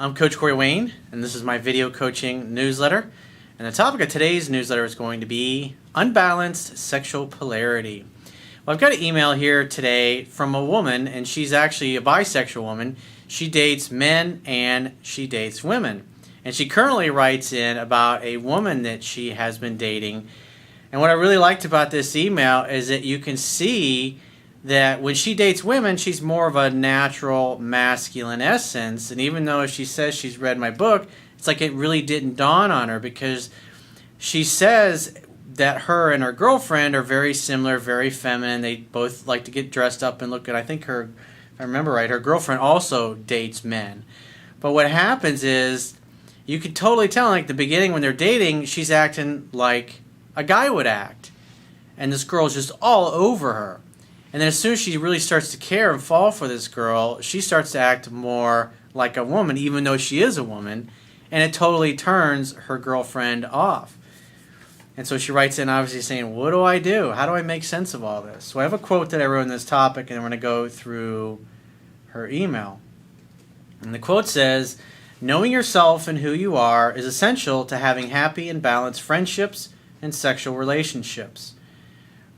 I'm Coach Corey Wayne, and this is my video coaching newsletter. And the topic of today's newsletter is going to be unbalanced sexual polarity. Well, I've got an email here today from a woman, and she's actually a bisexual woman. She dates men and she dates women. And she currently writes in about a woman that she has been dating. And what I really liked about this email is that you can see that when she dates women, she's more of a natural masculine essence. And even though she says she's read my book, it's like it really didn't dawn on her, because she says that her and her girlfriend are very similar, very feminine. They both like to get dressed up and look good. I think if I remember right, her girlfriend also dates men. But what happens is you can totally tell, like the beginning when they're dating, she's acting like a guy would act. And this girl's just all over her. And then as soon as she really starts to care and fall for this girl, she starts to act more like a woman, even though she is a woman. And it totally turns her girlfriend off. And so she writes in, obviously saying, what do I do? How do I make sense of all this? So I have a quote that I wrote in this topic, and I'm going to go through her email. And the quote says, knowing yourself and who you are is essential to having happy and balanced friendships and sexual relationships.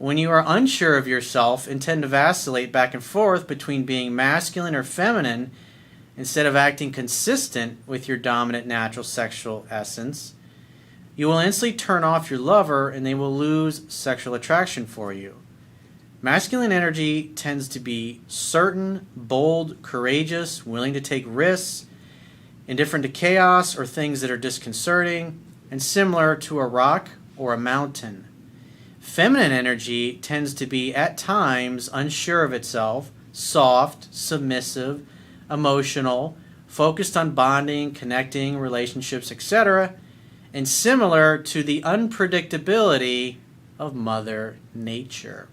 When you are unsure of yourself and tend to vacillate back and forth between being masculine or feminine instead of acting consistent with your dominant natural sexual essence, you will instantly turn off your lover and they will lose sexual attraction for you. Masculine energy tends to be certain, bold, courageous, willing to take risks, indifferent to chaos or things that are disconcerting, and similar to a rock or a mountain. Feminine energy tends to be, at times, unsure of itself, soft, submissive, emotional, focused on bonding, connecting, relationships, etc., and similar to the unpredictability of Mother Nature.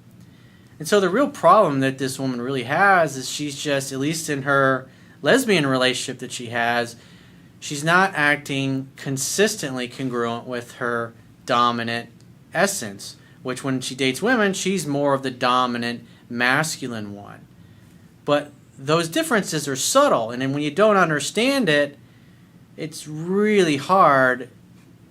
And so the real problem that this woman really has is she's just, at least in her lesbian relationship that she has, she's not acting consistently congruent with her dominant essence, which when she dates women, she's more of the dominant masculine one. But those differences are subtle, and then when you don't understand it, it's really hard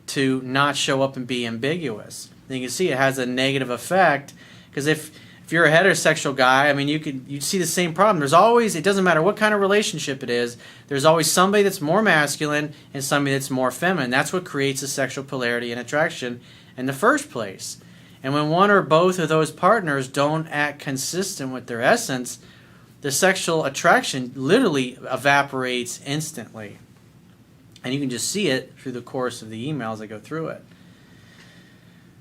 to not show up and be ambiguous. And you can see it has a negative effect, because if you're a heterosexual guy, I mean, you see the same problem. There's always, it doesn't matter what kind of relationship it is, there's always somebody that's more masculine and somebody that's more feminine. That's what creates a sexual polarity and attraction in the first place. And when one or both of those partners don't act consistent with their essence, the sexual attraction literally evaporates instantly. And you can just see it through the course of the emails that go through it.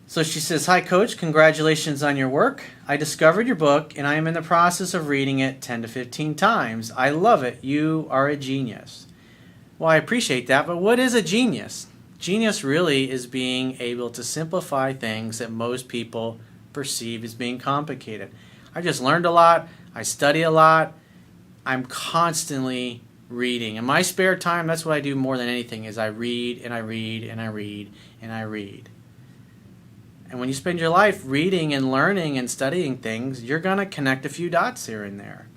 So she says, hi Coach, congratulations on your work. I discovered your book and I am in the process of reading it 10 to 15 times. I love it. You are a genius. Well, I appreciate that, but what is a genius? Genius really is being able to simplify things that most people perceive as being complicated. I just learned a lot. I study a lot. I'm constantly reading. In my spare time, that's what I do more than anything, is I read and I read and I read and I read. And when you spend your life reading and learning and studying things, you're going to connect a few dots here and there.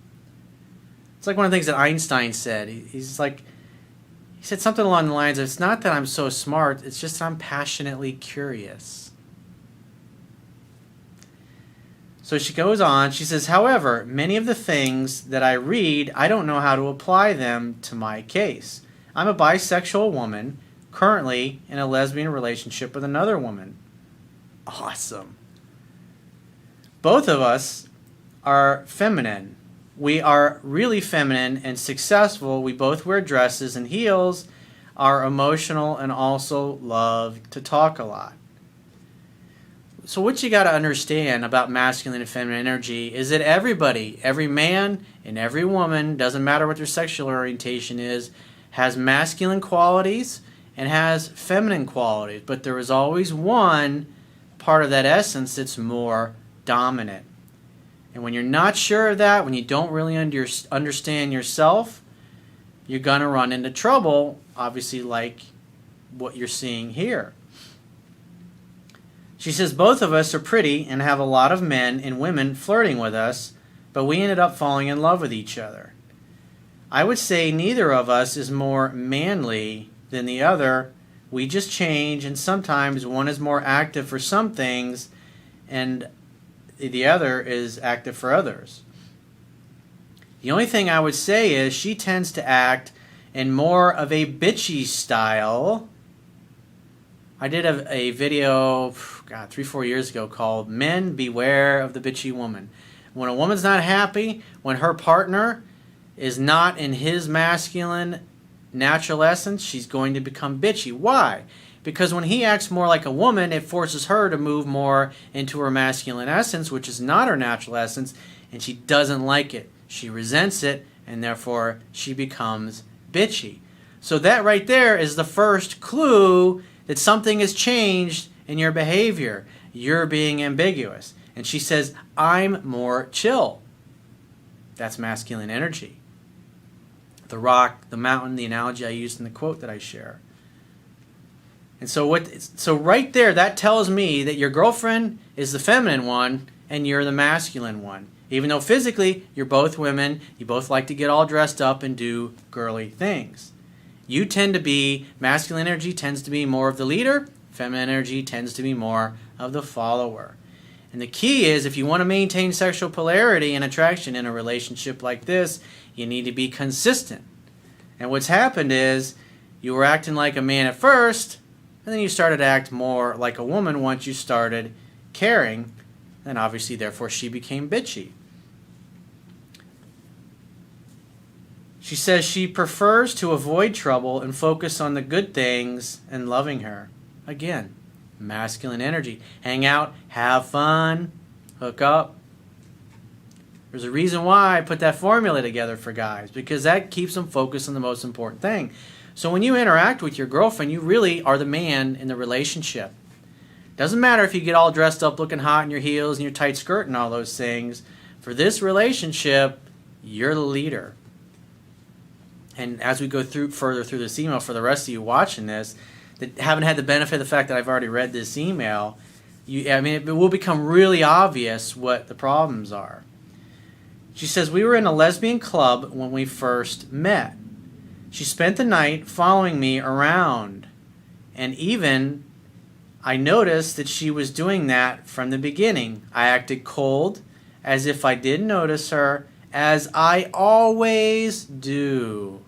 It's like one of the things that Einstein said. He's like, he said something along the lines of, it's not that I'm so smart, it's just I'm passionately curious. So she goes on, she says, however, many of the things that I read, I don't know how to apply them to my case. I'm a bisexual woman, currently in a lesbian relationship with another woman. Awesome. Both of us are feminine. We are really feminine and successful. We both wear dresses and heels, are emotional, and also love to talk a lot. So what you got to understand about masculine and feminine energy is that everybody, every man and every woman, doesn't matter what their sexual orientation is, has masculine qualities and has feminine qualities. But there is always one part of that essence that's more dominant. And when you're not sure of that, when you don't really understand yourself, you're going to run into trouble, obviously like what you're seeing here. She says, both of us are pretty and have a lot of men and women flirting with us, but we ended up falling in love with each other. I would say neither of us is more manly than the other. We just change, and sometimes one is more active for some things and the other is active for others. The only thing I would say is she tends to act in more of a bitchy style. I did a video, 3-4 years ago called Men Beware of the Bitchy Woman. When a woman's not happy, when her partner is not in his masculine natural essence, she's going to become bitchy. Why? Because when he acts more like a woman, it forces her to move more into her masculine essence, which is not her natural essence, and she doesn't like it. She resents it, and therefore she becomes bitchy. So that right there is the first clue that something has changed in your behavior. You're being ambiguous. And she says, I'm more chill. That's masculine energy. The rock, the mountain, the analogy I used in the quote that I share. And so right there, that tells me that your girlfriend is the feminine one and you're the masculine one. Even though physically you're both women, you both like to get all dressed up and do girly things. You tend to be, masculine energy tends to be more of the leader, feminine energy tends to be more of the follower. And the key is, if you want to maintain sexual polarity and attraction in a relationship like this, you need to be consistent. And what's happened is, you were acting like a man at first, and then you started to act more like a woman once you started caring, and obviously, therefore, she became bitchy. She says she prefers to avoid trouble and focus on the good things and loving her. Again, masculine energy. Hang out, have fun, hook up. There's a reason why I put that formula together for guys, because that keeps them focused on the most important thing. So when you interact with your girlfriend, you really are the man in the relationship. Doesn't matter if you get all dressed up looking hot in your heels and your tight skirt and all those things. For this relationship, you're the leader. And as we go further through this email, for the rest of you watching this, that haven't had the benefit of the fact that I've already read this email, it will become really obvious what the problems are. She says, we were in a lesbian club when we first met. She spent the night following me around. And even I noticed that she was doing that from the beginning. I acted cold, as if I didn't notice her, as I always do.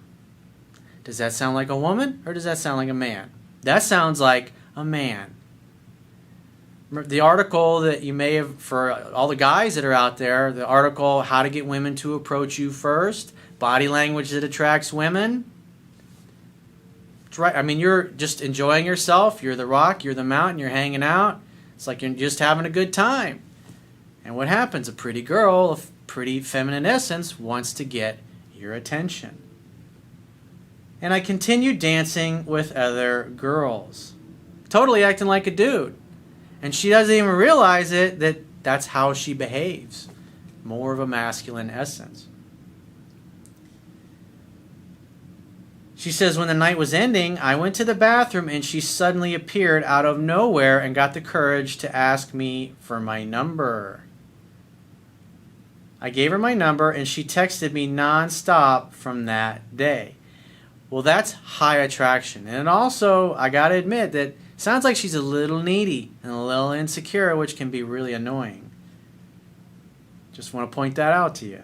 Does that sound like a woman, or does that sound like a man? That sounds like a man. The article that you may have, for all the guys that are out there, the article, How to Get Women to Approach You First, Body Language That Attracts Women. It's right. I mean, you're just enjoying yourself. You're the rock, you're the mountain, you're hanging out. It's like you're just having a good time. And what happens? A pretty girl, a pretty feminine essence, wants to get your attention. And I continued dancing with other girls, totally acting like a dude. And she doesn't even realize it, that that's how she behaves. More of a masculine essence. She says, when the night was ending, I went to the bathroom and she suddenly appeared out of nowhere and got the courage to ask me for my number. I gave her my number and she texted me nonstop from that day. Well, that's high attraction. And also, I got to admit that sounds like she's a little needy and a little insecure, which can be really annoying. Just want to point that out to you.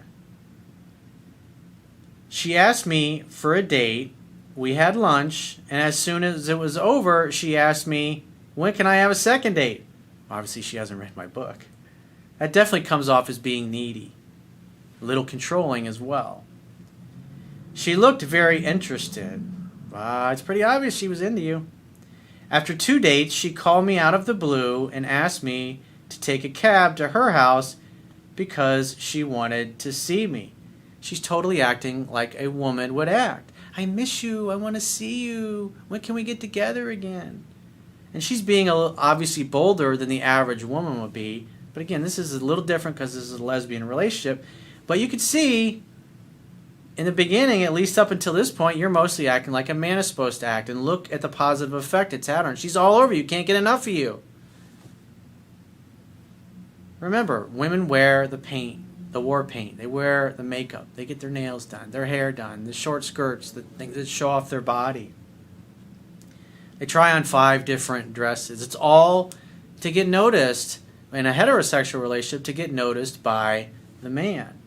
She asked me for a date. We had lunch, and as soon as it was over, she asked me, when can I have a second date? Obviously, she hasn't read my book. That definitely comes off as being needy. A little controlling as well. She looked very interested. It's pretty obvious she was into you. After 2 dates, she called me out of the blue and asked me to take a cab to her house because she wanted to see me. She's totally acting like a woman would act. I miss you. I want to see you. When can we get together again? And she's being obviously bolder than the average woman would be. But again, this is a little different because this is a lesbian relationship. But you could see, in the beginning, at least up until this point, you're mostly acting like a man is supposed to act. And look at the positive effect it's had on her. She's all over you. Can't get enough of you. Remember, women wear the paint. the war paint. They wear the makeup. They get their nails done, their hair done, the short skirts, the things that show off their body. They try on 5 different dresses. It's all to get noticed in a heterosexual relationship, to get noticed by the man.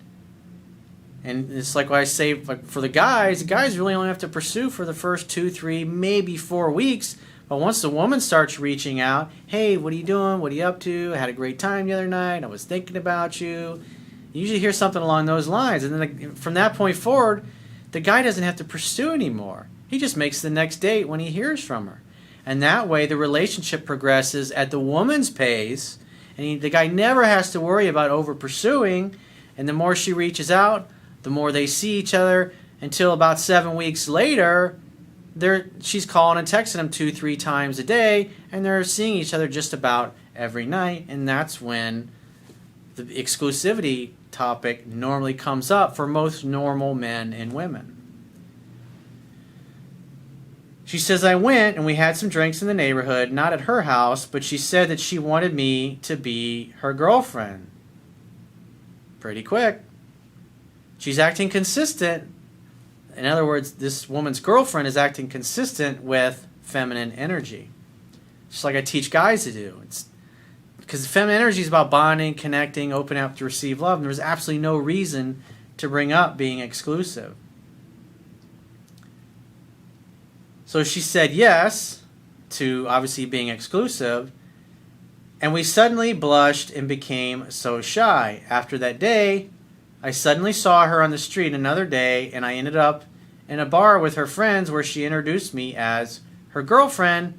And it's like what I say, like for the guys really only have to pursue for the first 2, 3, maybe 4 weeks. But once the woman starts reaching out, hey, what are you doing? What are you up to? I had a great time the other night. I was thinking about you. You usually hear something along those lines. And then from that point forward, the guy doesn't have to pursue anymore. He just makes the next date when he hears from her. And that way the relationship progresses at the woman's pace. And the guy never has to worry about over pursuing. And the more she reaches out, the more they see each other, until about 7 weeks later, she's calling and texting him 2, 3 times a day, and they're seeing each other just about every night. And that's when the exclusivity topic normally comes up for most normal men and women. She says, I went and we had some drinks in the neighborhood, not at her house, but she said that she wanted me to be her girlfriend. Pretty quick. She's acting consistent. In other words, this woman's girlfriend is acting consistent with feminine energy. Just like I teach guys to do. Because feminine energy is about bonding, connecting, opening up to receive love. And there's absolutely no reason to bring up being exclusive. So she said yes to obviously being exclusive. And we suddenly blushed and became so shy. After that day, I suddenly saw her on the street another day, and I ended up in a bar with her friends where she introduced me as her girlfriend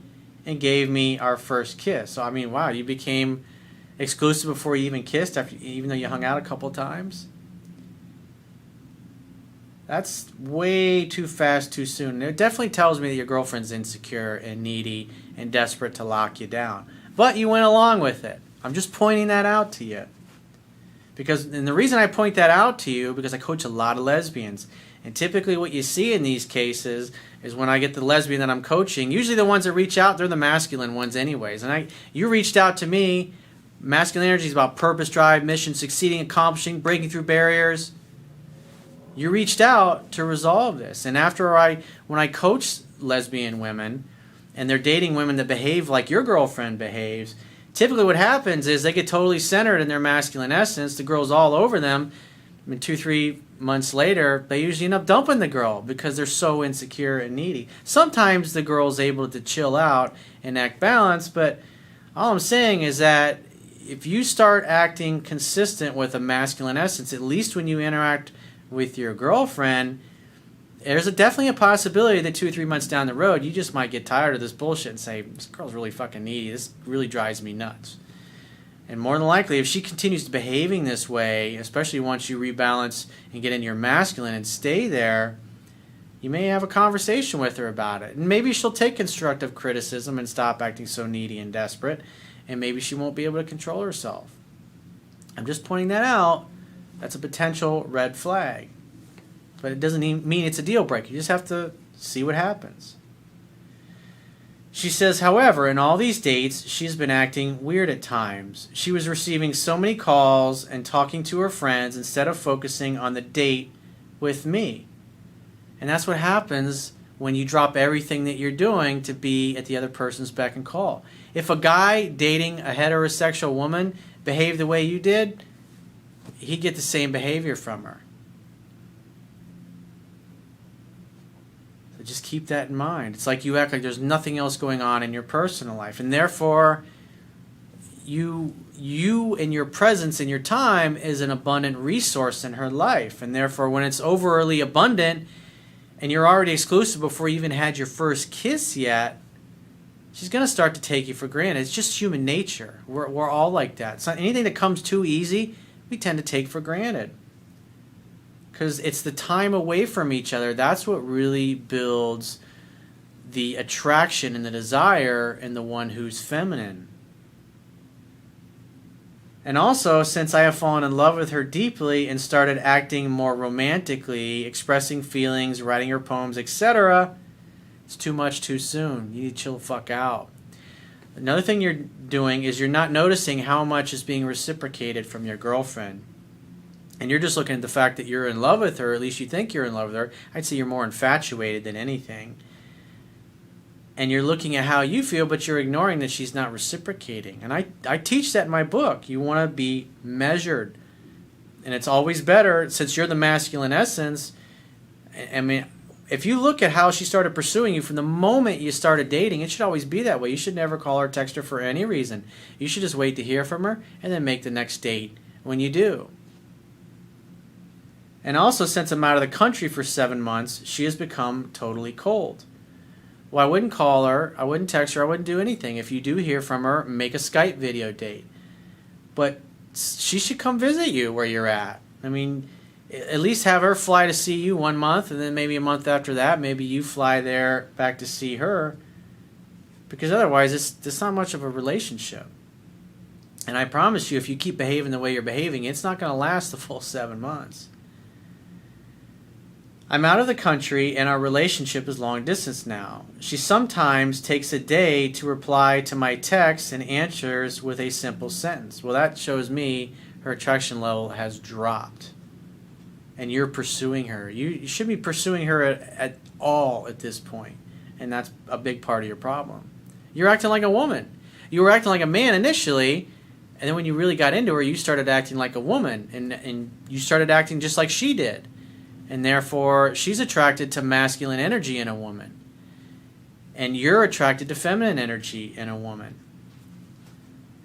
and gave me our first kiss. So, I mean, wow, you became exclusive before you even kissed, even though you hung out a couple times? That's way too fast, too soon. It definitely tells me that your girlfriend's insecure and needy and desperate to lock you down. But you went along with it. I'm just pointing that out to you. And the reason I point that out to you, because I coach a lot of lesbians. And typically what you see in these cases is when I get the lesbian that I'm coaching, usually the ones that reach out, they're the masculine ones anyways. And you reached out to me. Masculine energy is about purpose, drive, mission, succeeding, accomplishing, breaking through barriers. You reached out to resolve this. And when I coach lesbian women, and they're dating women that behave like your girlfriend behaves, typically what happens is they get totally centered in their masculine essence. The girl's all over them. And 2, 3 months later, they usually end up dumping the girl because they're so insecure and needy. Sometimes the girl's able to chill out and act balanced, but all I'm saying is that if you start acting consistent with a masculine essence, at least when you interact with your girlfriend, there's definitely a possibility that 2 or 3 months down the road, you just might get tired of this bullshit and say, this girl's really fucking needy. This really drives me nuts. And more than likely, if she continues behaving this way, especially once you rebalance and get into your masculine and stay there, you may have a conversation with her about it. And maybe she'll take constructive criticism and stop acting so needy and desperate. And maybe she won't be able to control herself. I'm just pointing that out. That's a potential red flag. But it doesn't mean it's a deal breaker. You just have to see what happens. She says, however, in all these dates, she's been acting weird at times. She was receiving so many calls and talking to her friends instead of focusing on the date with me. And that's what happens when you drop everything that you're doing to be at the other person's beck and call. If a guy dating a heterosexual woman behaved the way you did, he'd get the same behavior from her. So just keep that in mind. It's like you act like there's nothing else going on in your personal life, and therefore you and your presence and your time is an abundant resource in her life, and therefore when it's overly abundant and you're already exclusive before you even had your first kiss yet, she's going to start to take you for granted. It's just human nature. We're all like that. It's not anything that comes too easy, we tend to take for granted. Because it's the time away from each other. That's what really builds the attraction and the desire in the one who's feminine. And also, since I have fallen in love with her deeply and started acting more romantically, expressing feelings, writing her poems, etc., it's too much too soon. You need to chill the fuck out. Another thing you're doing is you're not noticing how much is being reciprocated from your girlfriend. and you're just looking at the fact that you're in love with her, at least you think you're in love with her, I'd say you're more infatuated than anything. And you're looking at how you feel, but you're ignoring that she's not reciprocating. And I teach that in my book. You want to be measured. And it's always better, since you're the masculine essence. I mean, if you look at how she started pursuing you from the moment you started dating, it should always be that way. You should never call her or text her for any reason. You should just wait to hear from her and then make the next date when you do. And also, since I'm out of the country for 7 months, she has become totally cold. Well, I wouldn't call her, I wouldn't text her, I wouldn't do anything. If you do hear from her, make a Skype video date. But she should come visit you where you're at. I mean, at least have her fly to see you 1 month, and then maybe a month after that, maybe you fly there back to see her. Because otherwise, it's not much of a relationship. And I promise you, if you keep behaving the way you're behaving, it's not going to last the full 7 months. I'm out of the country, and our relationship is long distance now. She sometimes takes a day to reply to my texts and answers with a simple sentence. Well, that shows me her attraction level has dropped. And you're pursuing her. You should be pursuing her at all at this point. And that's a big part of your problem. You're acting like a woman. You were acting like a man initially, and then when you really got into her, you started acting like a woman. And you started acting just like she did. And therefore, she's attracted to masculine energy in a woman. And you're attracted to feminine energy in a woman.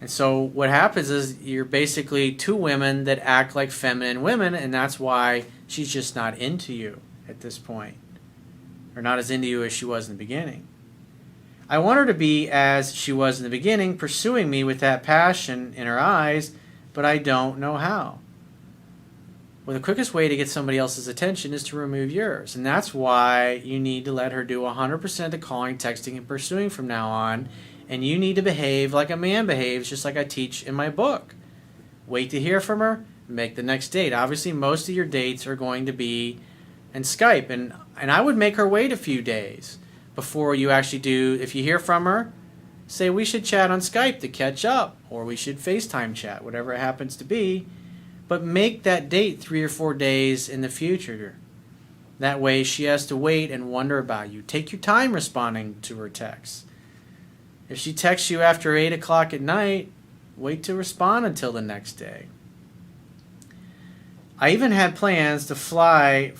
And so what happens is you're basically two women that act like feminine women, and that's why she's just not into you at this point. Or not as into you as she was in the beginning. I want her to be as she was in the beginning, pursuing me with that passion in her eyes, but I don't know how. Well, the quickest way to get somebody else's attention is to remove yours. And that's why you need to let her do 100% of the calling, texting, and pursuing from now on. And you need to behave like a man behaves, just like I teach in my book. Wait to hear from her, make the next date. Obviously, most of your dates are going to be in Skype. And I would make her wait a few days before you actually do. If you hear from her, say we should chat on Skype to catch up. Or we should FaceTime chat, whatever it happens to be. But make that date 3 or 4 days in the future. That way she has to wait and wonder about you. Take your time responding to her texts. If she texts you after 8 o'clock at night, wait to respond until the next day. I even had plans to fly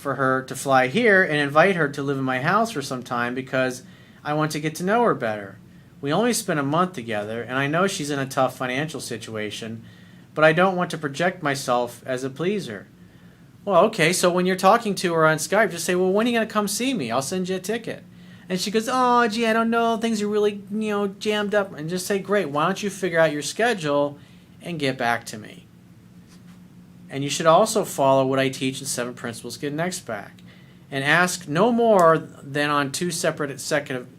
here and invite her to live in my house for some time because I want to get to know her better. We only spent a month together, and I know she's in a tough financial situation, but I don't want to project myself as a pleaser. Well, okay, so when you're talking to her on Skype, just say, well, when are you going to come see me? I'll send you a ticket. And she goes, oh, gee, I don't know. Things are really, jammed up. And just say, great, why don't you figure out your schedule and get back to me? And you should also follow what I teach in 7 Principles Get Next Back. And ask no more than on 2 separate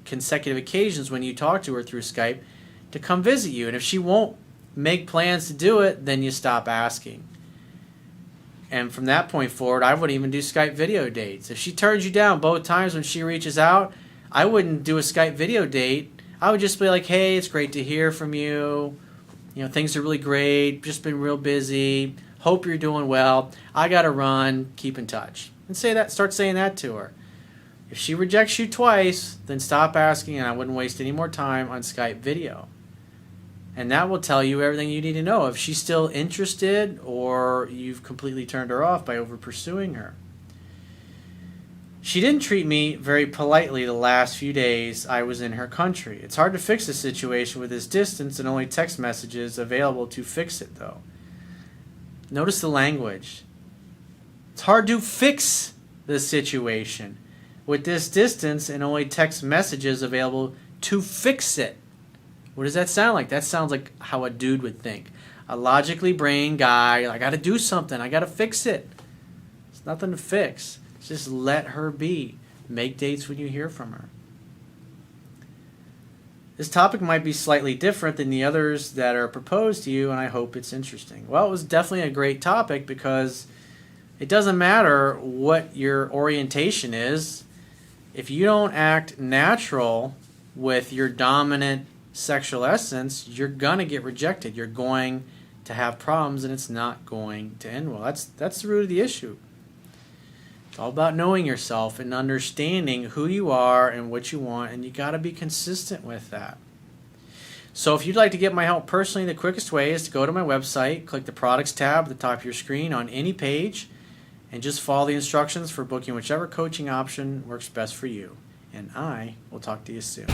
consecutive occasions when you talk to her through Skype to come visit you. And if she won't make plans to do it, then you stop asking. And from that point forward, I wouldn't even do Skype video dates. If she turns you down both times when she reaches out, I wouldn't do a Skype video date. I would just be like, hey, it's great to hear from you. Things are really great. Just been real busy. Hope you're doing well. I gotta run. Keep in touch. And start saying that to her. If she rejects you twice, then stop asking, and I wouldn't waste any more time on Skype video. And that will tell you everything you need to know if she's still interested or you've completely turned her off by over pursuing her. She didn't treat me very politely the last few days I was in her country. It's hard to fix the situation with this distance and only text messages available to fix it, though. Notice the language. It's hard to fix the situation with this distance and only text messages available to fix it. What does that sound like? That sounds like how a dude would think. A logically brained guy, I got to do something. I got to fix it. It's nothing to fix. Just let her be. Make dates when you hear from her. This topic might be slightly different than the others that are proposed to you, and I hope it's interesting. Well, it was definitely a great topic because it doesn't matter what your orientation is. If you don't act natural with your dominant sexual essence, you're going to get rejected. You're going to have problems, and it's not going to end well. That's the root of the issue. It's all about knowing yourself and understanding who you are and what you want, and you got to be consistent with that. So if you'd like to get my help personally, the quickest way is to go to my website, click the products tab at the top of your screen on any page, and just follow the instructions for booking whichever coaching option works best for you. And I will talk to you soon.